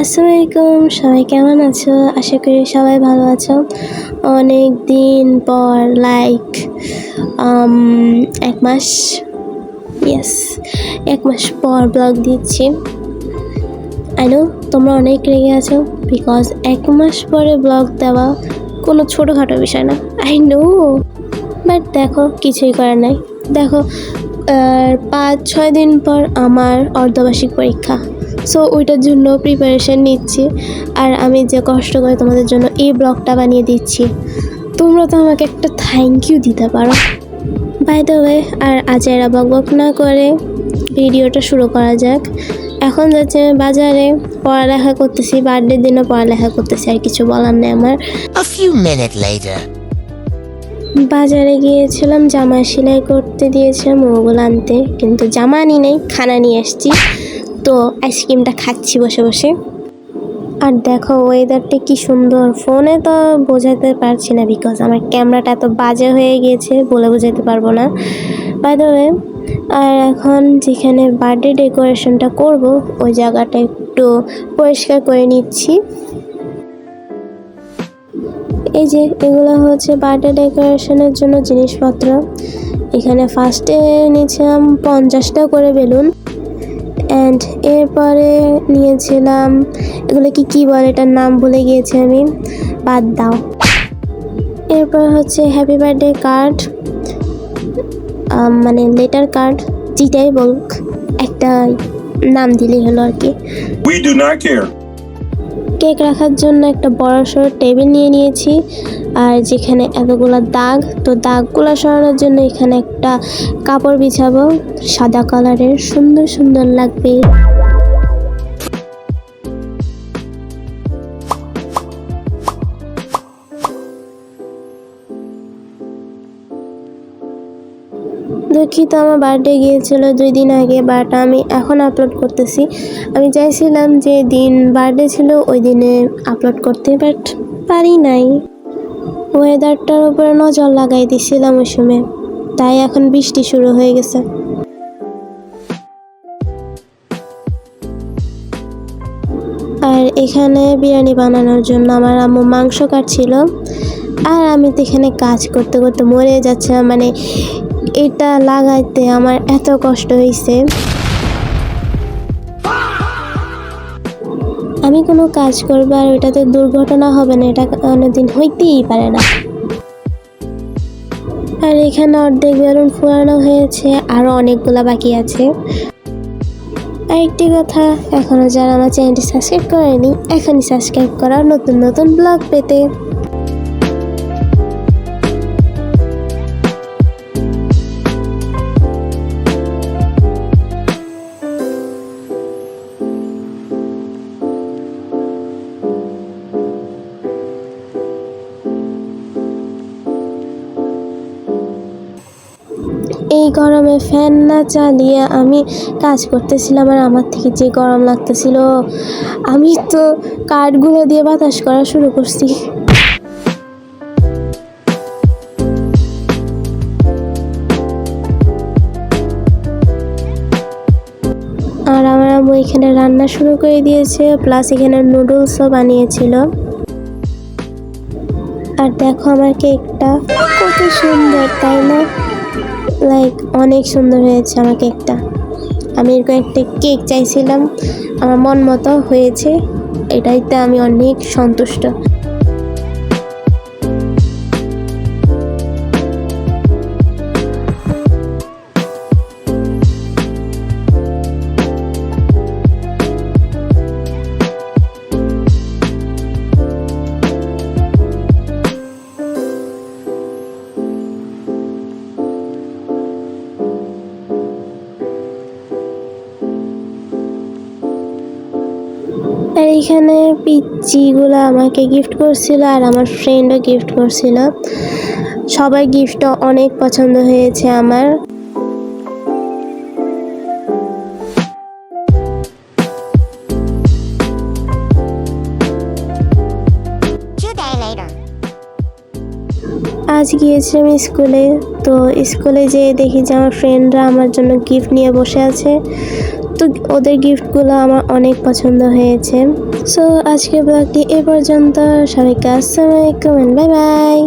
আসসালামু আলাইকুম, সবাই কেমন আছো? আশা করি সবাই ভালো আছো। অনেক দিন পর এক মাস, ইয়েস, 1 মাস পর ব্লগ দিচ্ছি। আই নো তোমরা অনেক রেগে আছো বিকজ 1 মাস পরে ব্লগ দেওয়া কোনো ছোটোখাটো বিষয় না, আই নো। বাট দেখো, কিছুই করার নাই। দেখো, 5-6 দিন পর আমার অর্ধবার্ষিক পরীক্ষা, সো ওইটার জন্য প্রিপারেশান নিচ্ছি। আর আমি যে কষ্ট করে তোমাদের জন্য এই ব্লগটা বানিয়ে দিচ্ছি, তোমরা তো আমাকে একটা থ্যাংক ইউ দিতে পারো। বাই দ্য ওয়ে, আর আজেরা বকবক না করে ভিডিওটা শুরু করা যাক। এখন যাচ্ছে বাজারে, পড়ালেখা করতেছি, বার্থডের দিনও পড়ালেখা করতেছি, আর কিছু বলার নেই আমার। A few minutes later. বাজারে গিয়েছিলাম, জামা সেলাই করতে দিয়েছিলাম ওগুলো আনতে, কিন্তু জামা আনি নাই, খানা নিয়ে আসছি। তো আইসক্রিমটা খাচ্ছি বসে বসে। আর দেখো ওয়েদারটা কি সুন্দর, ফোনে তো বোঝাতে পারছি না বিকজ আমার ক্যামেরাটা এত বাজে হয়ে গিয়েছে, বলে বোঝাতে পারবো না। বাই দ্য ওয়ে, আর এখন যেখানে বার্থডে ডেকোরেশনটা করব ওই জায়গাটা একটু পরিষ্কার করে নিচ্ছি। এই যে এগুলো হচ্ছে বার্থডে ডেকোরেশনের জন্য জিনিসপত্র। এখানে ফার্স্টে নিয়েছিলাম 50টা করে বেলুন, অ্যান্ড এরপরে নিয়েছিলাম, এগুলো কি বলে এটার নাম ভুলে গিয়েছি আমি, বাদ দাও। এরপর হচ্ছে হ্যাপি বার্থডে কার্ড, মানে লেটার কার্ড, যেটাই বলুক একটা নাম দিলেই হলো আর কি। We do not care. Cake রাখার জন্য একটা বড় সড়ো টেবিল নিয়ে নিয়েছি। আর যেখানে এতগুলো দাগ, তো দাগগুলো সরানোর জন্য এখানে একটা কাপড় বিছাবো সাদা কালারের, সুন্দর সুন্দর লাগবে। দুঃখিত, আমার বার্থডে গিয়েছিল 2 দিন আগে, বাট আমি এখন আপলোড করতেছি। আমি চাইছিলাম যে দিন বার্থডে ছিল ওই দিনে আপলোড করতে, বাট পারি নাই। ওয়েদারটার উপরে নজর লাগাই দিছিলাম ওই সময়, তাই এখন বৃষ্টি শুরু হয়ে গেছে। আর এখানে বিরিয়ানি বানানোর জন্য আমার আম্মু মাংস কাটছিল, আর আমি তো এখানে কাজ করতে করতে মরে যাচ্ছিলাম। মানে এটা লাগাইতে আমার এত কষ্ট হয়েছে। আমি কোনো কাজ করবো আর ওইটাতে দুর্ঘটনা হবে না, এটা কোনোদিন হইতেই পারে না। আর এখানে অর্ধেক বেলুন ফুলানো হয়েছে, আরও অনেকগুলা বাকি আছে। আরেকটি কথা, এখনও যারা আমার চ্যানেলটি সাবস্ক্রাইব করেনি, এখনই সাবস্ক্রাইব করা নতুন নতুন ব্লগ পেতে। এই গরমে ফ্যান না চালিয়ে আমি কাজ করতেছিলাম, আর আমার থেকে যে গরম লাগতেছিল, আমি তো কাঠগুলো দিয়ে বাতাস করা শুরু করছি। আর আমার আম্মু এখানে রান্না শুরু করে দিয়েছে, প্লাস এখানে নুডলসও বানিয়েছিল। আর দেখো আমার কেকটা কত সুন্দর, তাই না? অনেক সুন্দর হয়েছে আমার কেকটা। আমি এরকম একটা কেক চাইছিলাম, আমার মন মতো হয়েছে, এটাইতে আমি অনেক সন্তুষ্ট। আর এখানে পিচ্চিগুলো আমাকে গিফট করছিল, আর আমার ফ্রেন্ডও গিফট করছিল। সবাই গিফটটা অনেক পছন্দ হয়েছে আমার। আজ গিয়েছিলাম স্কুলে, তো স্কুলে যেয়ে দেখি যে আমার ফ্রেন্ডরা আমার জন্য গিফট নিয়ে বসে আছে। কিন্তু ওদের গিফটগুলো আমার অনেক পছন্দ হয়েছে। সো আজকে ব্লগটি এ পর্যন্ত। সবাইকে আসসালামু আলাইকুম, বাই বাই।